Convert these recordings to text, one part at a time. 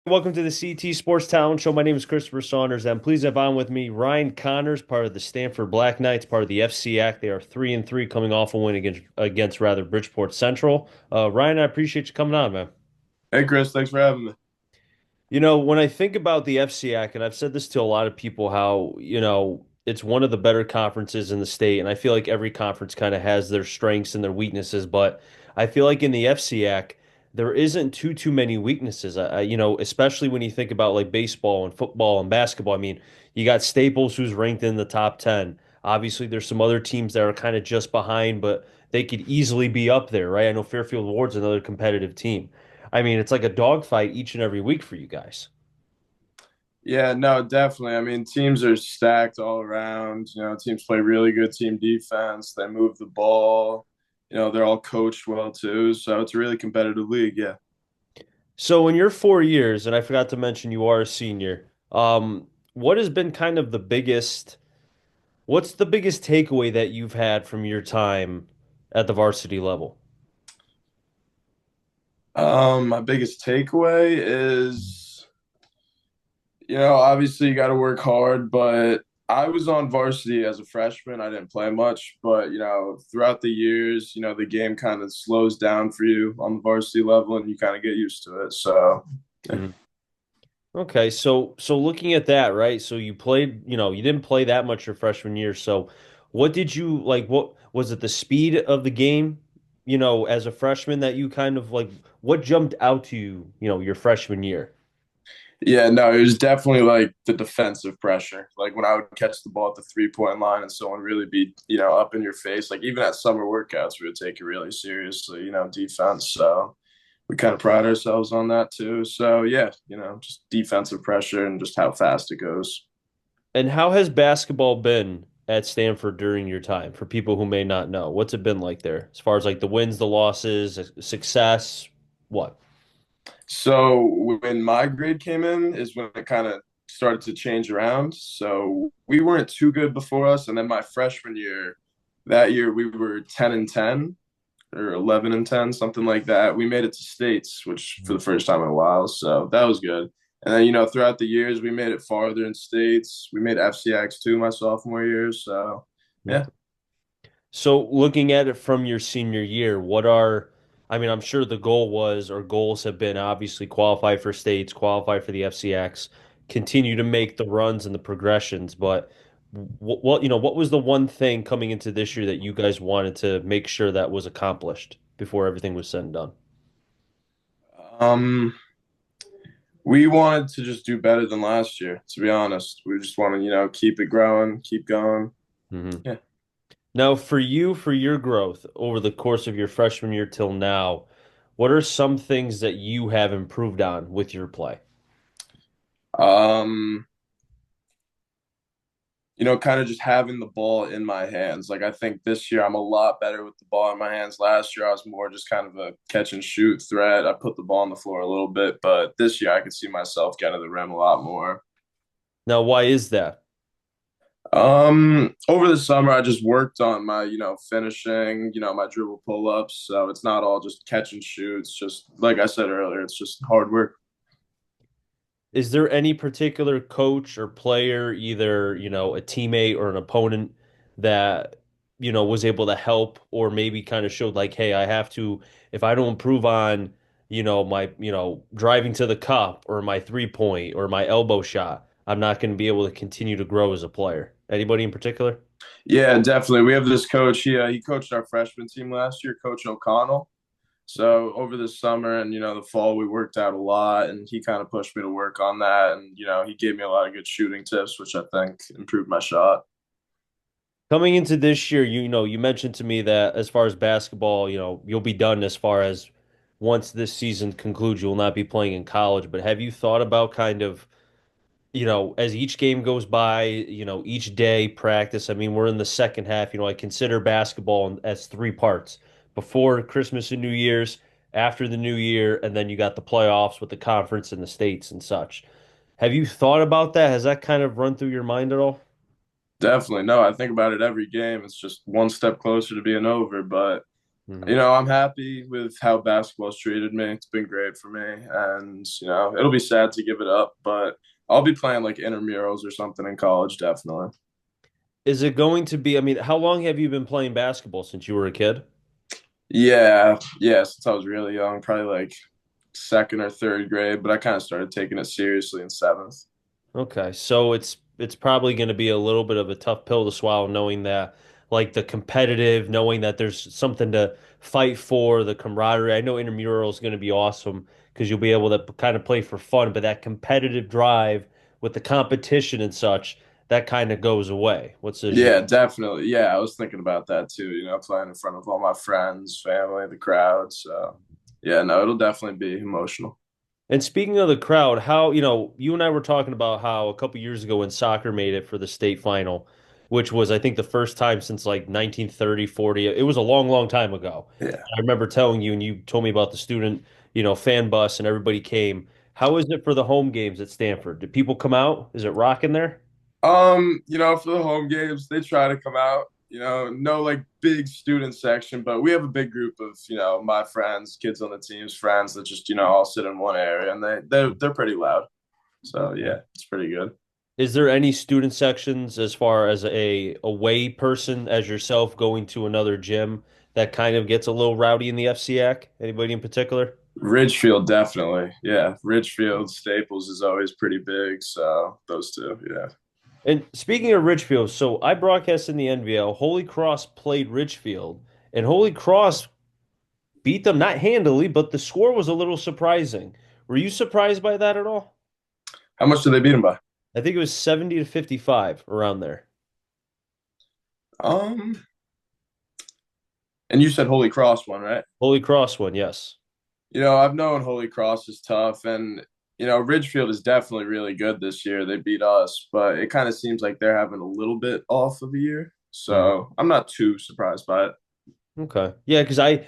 Welcome to the CT Sports Talent Show. My name is Christopher Saunders. I'm pleased to have on with me Ryan Connors, part of the Stamford Black Knights, part of the FCAC. They are 3-3, coming off a win against rather Bridgeport Central. Ryan, I appreciate you coming on, man. Hey Chris, thanks for having me. When I think about the FCAC, and I've said this to a lot of people, how, it's one of the better conferences in the state, and I feel like every conference kind of has their strengths and their weaknesses, but I feel like in the FCAC, there isn't too many weaknesses. Especially when you think about like baseball and football and basketball. I mean, you got Staples who's ranked in the top 10. Obviously, there's some other teams that are kind of just behind, but they could easily be up there, right? I know Fairfield Ward's another competitive team. I mean, it's like a dogfight each and every week for you guys. Yeah, no, definitely. I mean, teams are stacked all around. Teams play really good team defense. They move the ball. They're all coached well too. So it's a really competitive league. Yeah. So in your 4 years, and I forgot to mention you are a senior, what has been kind of what's the biggest takeaway that you've had from your time at the varsity level? My biggest takeaway is, obviously you got to work hard, but I was on varsity as a freshman. I didn't play much, but throughout the years, the game kind of slows down for you on the varsity level and you kind of get used to it. So, yeah. Mhm. Okay, so looking at that, right? So you played, you didn't play that much your freshman year. So what did you like? What was it, the speed of the game, as a freshman that you kind of like, what jumped out to you, your freshman year? Yeah, no, it was definitely like the defensive pressure. Like when I would catch the ball at the 3 point line and someone really be, up in your face. Like even at summer workouts, we would take it really seriously, defense. So we kind of pride ourselves on that too. So yeah, just defensive pressure and just how fast it goes. And how has basketball been at Stanford during your time for people who may not know? What's it been like there as far as like the wins, the losses, success? What? So when my grade came in is when it kind of started to change around. So we weren't too good before us. And then my freshman year, that year we were 10-10 or 11-10, something like that. We made it to states, which for the first time in a while. So that was good. And then, throughout the years, we made it farther in states. We made FCX too my sophomore year. So, yeah. So looking at it from your senior year, I mean, I'm sure the goal was, or goals have been obviously qualify for states, qualify for the FCX, continue to make the runs and the progressions. But what was the one thing coming into this year that you guys wanted to make sure that was accomplished before everything was said and done? Um, we wanted to just do better than last year, to be honest. We just want to, keep it growing, keep going. Mhm. Yeah. Now, for you, for your growth over the course of your freshman year till now, what are some things that you have improved on with your play? Um, kind of just having the ball in my hands. Like I think this year I'm a lot better with the ball in my hands. Last year I was more just kind of a catch and shoot threat. I put the ball on the floor a little bit, but this year I could see myself getting to the rim a lot more. Now, why is that? Over the summer I just worked on my, finishing, my dribble pull ups. So it's not all just catch and shoot. It's just like I said earlier, it's just hard work. Is there any particular coach or player, either, a teammate or an opponent that, was able to help or maybe kind of showed like, hey, if I don't improve on, my, driving to the cup or my 3 point or my elbow shot, I'm not going to be able to continue to grow as a player. Anybody in particular? Yeah, definitely. We have this coach. He coached our freshman team last year, Coach O'Connell. So over the summer and the fall, we worked out a lot, and he kind of pushed me to work on that. And he gave me a lot of good shooting tips, which I think improved my shot. Coming into this year, you mentioned to me that as far as basketball, you'll be done as far as once this season concludes, you will not be playing in college. But have you thought about kind of, as each game goes by, each day practice? I mean, we're in the second half. I consider basketball as three parts: before Christmas and New Year's, after the New Year, and then you got the playoffs with the conference and the states and such. Have you thought about that? Has that kind of run through your mind at all? Definitely, no. I think about it every game. It's just one step closer to being over, but Mhm. I'm happy with how basketball's treated me. It's been great for me, and it'll be sad to give it up, but I'll be playing like intramurals or something in college, definitely. Is it going to be, I mean, how long have you been playing basketball since you were a kid? Yeah, yeah, since I was really young, probably like second or third grade, but I kind of started taking it seriously in seventh. Okay, so it's probably going to be a little bit of a tough pill to swallow, knowing that like the competitive, knowing that there's something to fight for, the camaraderie. I know intramural is going to be awesome because you'll be able to kind of play for fun, but that competitive drive with the competition and such, that kind of goes away. What says you? Yeah, definitely. Yeah, I was thinking about that too, playing in front of all my friends, family, the crowd. So, yeah, no, it'll definitely be emotional. And speaking of the crowd, how, you and I were talking about how a couple years ago when soccer made it for the state final, which was, I think, the first time since like 1930, 40. It was a long, long time ago. Yeah. I remember telling you, and you told me about the student, fan bus and everybody came. How is it for the home games at Stanford? Do people come out? Is it rocking there? For the home games, they try to come out, no like big student section, but we have a big group of, my friends, kids on the team's friends that just, all sit in one area and they're pretty loud. So Okay. yeah, it's pretty good. Is there any student sections as far as a away person as yourself going to another gym that kind of gets a little rowdy in the FCAC? Anybody in particular? Ridgefield, definitely. Yeah. Ridgefield, Staples is always pretty big. So those two, yeah. And speaking of Richfield, so I broadcast in the NVL. Holy Cross played Richfield, and Holy Cross beat them not handily, but the score was a little surprising. Were you surprised by that at all? How much do they beat him by? I think it was 70 to 55 around there. Um, and you said Holy Cross one, right? Holy Cross won, yes. I've known Holy Cross is tough, and Ridgefield is definitely really good this year. They beat us, but it kind of seems like they're having a little bit off of a year, so I'm not too surprised by it. Okay. Yeah, because I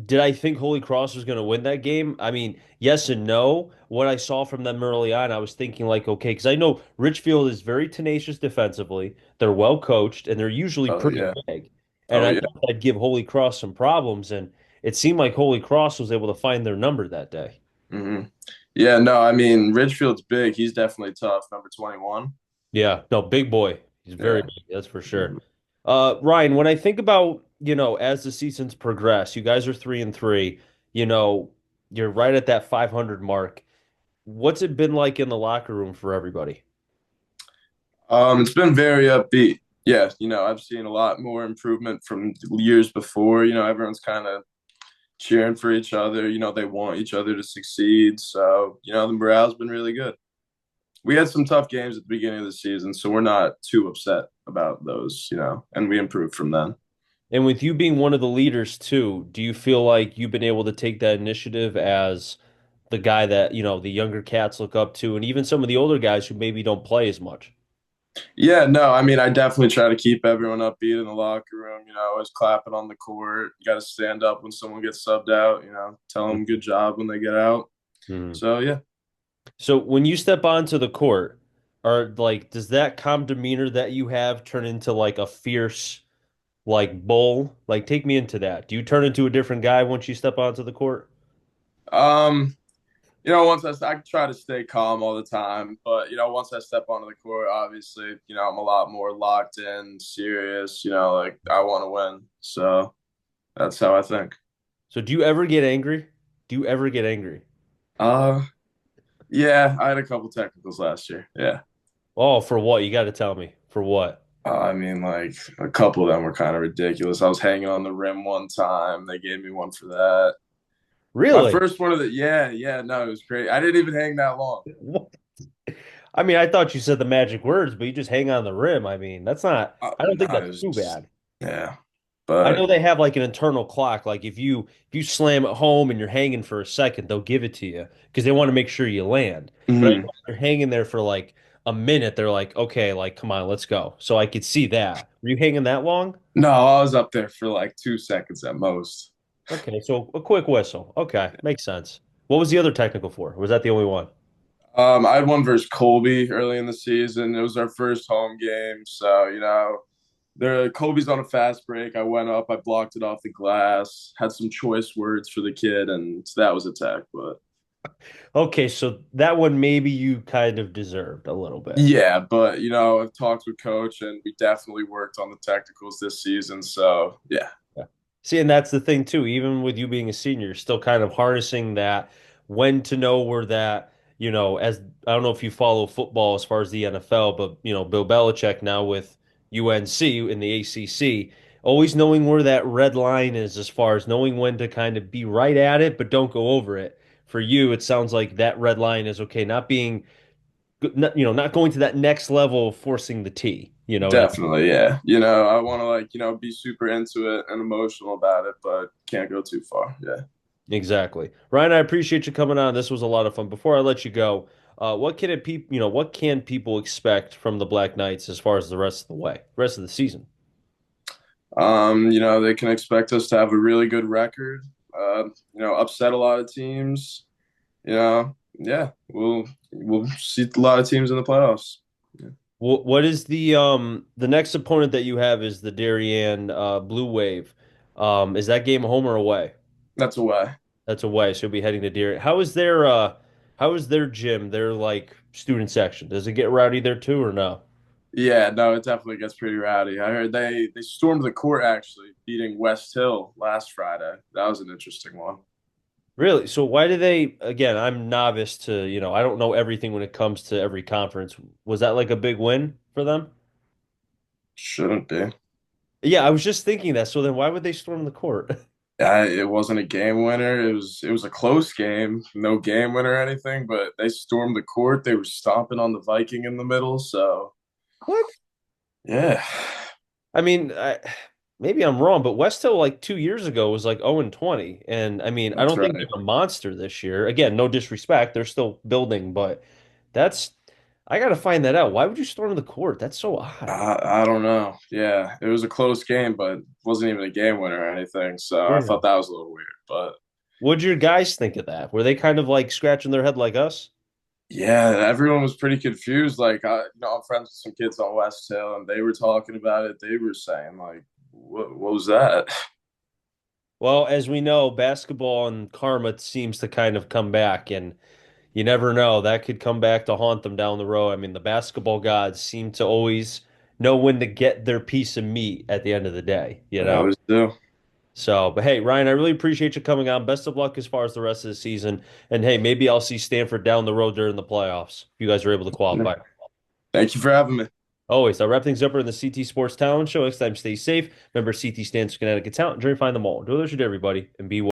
did I think Holy Cross was going to win that game? I mean, yes and no. What I saw from them early on, I was thinking like, okay, because I know Richfield is very tenacious defensively. They're well coached and they're usually Oh pretty yeah, big. And oh I yeah. thought that'd give Holy Cross some problems, and it seemed like Holy Cross was able to find their number that day. hmm Yeah, no, I mean Ridgefield's big. He's definitely tough. Number 21. Yeah, no, big boy. He's very Yeah. big, that's for sure. Mhm. Ryan, when I think about, as the seasons progress, you guys are 3-3, you know, you're right at that 500 mark. What's it been like in the locker room for everybody? It's been very upbeat. Yeah, I've seen a lot more improvement from years before. Everyone's kind of cheering for each other. They want each other to succeed. So, the morale's been really good. We had some tough games at the beginning of the season, so we're not too upset about those, and we improved from then. And with you being one of the leaders too, do you feel like you've been able to take that initiative as the guy that, the younger cats look up to, and even some of the older guys who maybe don't play as much? Yeah, no, I mean, I definitely try to keep everyone upbeat in the locker room, always clapping on the court. You got to stand up when someone gets subbed out, tell them good job when they get out. Mhm. So, yeah. So when you step onto the court, does that calm demeanor that you have turn into like a fierce like bull? Like take me into that. Do you turn into a different guy once you step onto the court? Um, once I try to stay calm all the time, but once I step onto the court, obviously, I'm a lot more locked in, serious. Like I want to win, so that's how I think. So do you ever get angry? Do you ever get angry? Uh, yeah, I had a couple technicals last year. Yeah, Oh, for what? You got to tell me. For what? I mean, like a couple of them were kind of ridiculous. I was hanging on the rim one time. They gave me one for that. My Really? first one of the yeah, yeah, no, it was great. I didn't even hang that long. What? I mean, I thought you said the magic words, but you just hang on the rim. I mean, that's not, I don't No, think it that's was too just bad. yeah, I but know they have like an internal clock. Like if you slam it home and you're hanging for a second, they'll give it to you because they want to make sure you land. But I know mhm. if you're hanging there for like a minute, they're like, okay, like come on, let's go. So I could see that. Were you hanging that long? No, I was up there for like 2 seconds at most. Okay, so a quick whistle. Okay, makes sense. What was the other technical for? Or was that the only one? I had one versus Colby early in the season. It was our first home game, so The Kobe's on a fast break. I went up, I blocked it off the glass, had some choice words for the kid, and that was a tech. But Okay, so that one maybe you kind of deserved a little bit. yeah, but I've talked with coach, and we definitely worked on the technicals this season. So yeah, Yeah. See, and that's the thing too. Even with you being a senior, you're still kind of harnessing that when to know where that, as I don't know if you follow football as far as the NFL, but Bill Belichick now with UNC in the ACC, always knowing where that red line is as far as knowing when to kind of be right at it, but don't go over it. For you, it sounds like that red line is okay, not being, not going to that next level of forcing the T. You know what I mean? definitely, yeah. I want to be super into it and emotional about it, but can't go too far. Yeah. Exactly. Ryan, I appreciate you coming on. This was a lot of fun. Before I let you go, what can people expect from the Black Knights as far as the rest of the season? They can expect us to have a really good record. Upset a lot of teams. Yeah, we'll see a lot of teams in the playoffs. Yeah. What is the next opponent that you have is the Darien Blue Wave. Is that game home or away? That's a way. That's away, so you'll be heading to Darien. How is their gym, their like student section? Does it get rowdy there too or no? Yeah, no, it definitely gets pretty rowdy. I heard they stormed the court actually, beating West Hill last Friday. That was an interesting one. Really? So why do they, again, I'm novice to, I don't know everything when it comes to every conference. Was that like a big win for them? Shouldn't be. Yeah, I was just thinking that. So then why would they storm the court? It wasn't a game winner. It was a close game, no game winner or anything. But they stormed the court. They were stomping on the Viking in the middle. So What? yeah, I mean, maybe I'm wrong, but West Hill like 2 years ago was like 0 and 20. And I mean, I that's don't think right. they're a monster this year. Again, no disrespect. They're still building, but that's, I got to find that out. Why would you storm the court? That's so odd. I don't know. Yeah, it was a close game, but it wasn't even a game winner or anything. So I Yeah. thought that was a little weird. But What'd your guys think of that? Were they kind of like scratching their head like us? yeah, everyone was pretty confused. I'm friends with some kids on West Hill, and they were talking about it. They were saying like, what was that? Well, as we know, basketball and karma seems to kind of come back, and you never know. That could come back to haunt them down the road. I mean, the basketball gods seem to always know when to get their piece of meat at the end of the day, you I know? always do. So, but hey, Ryan, I really appreciate you coming on. Best of luck as far as the rest of the season. And hey, maybe I'll see Stanford down the road during the playoffs if you guys are able to qualify. Thank you for having me. Always, I'll wrap things up in the CT Sports Talent Show. Next time, stay safe. Remember, CT stands for Connecticut Talent. Enjoy, find them all. Do what you do, everybody, and be well.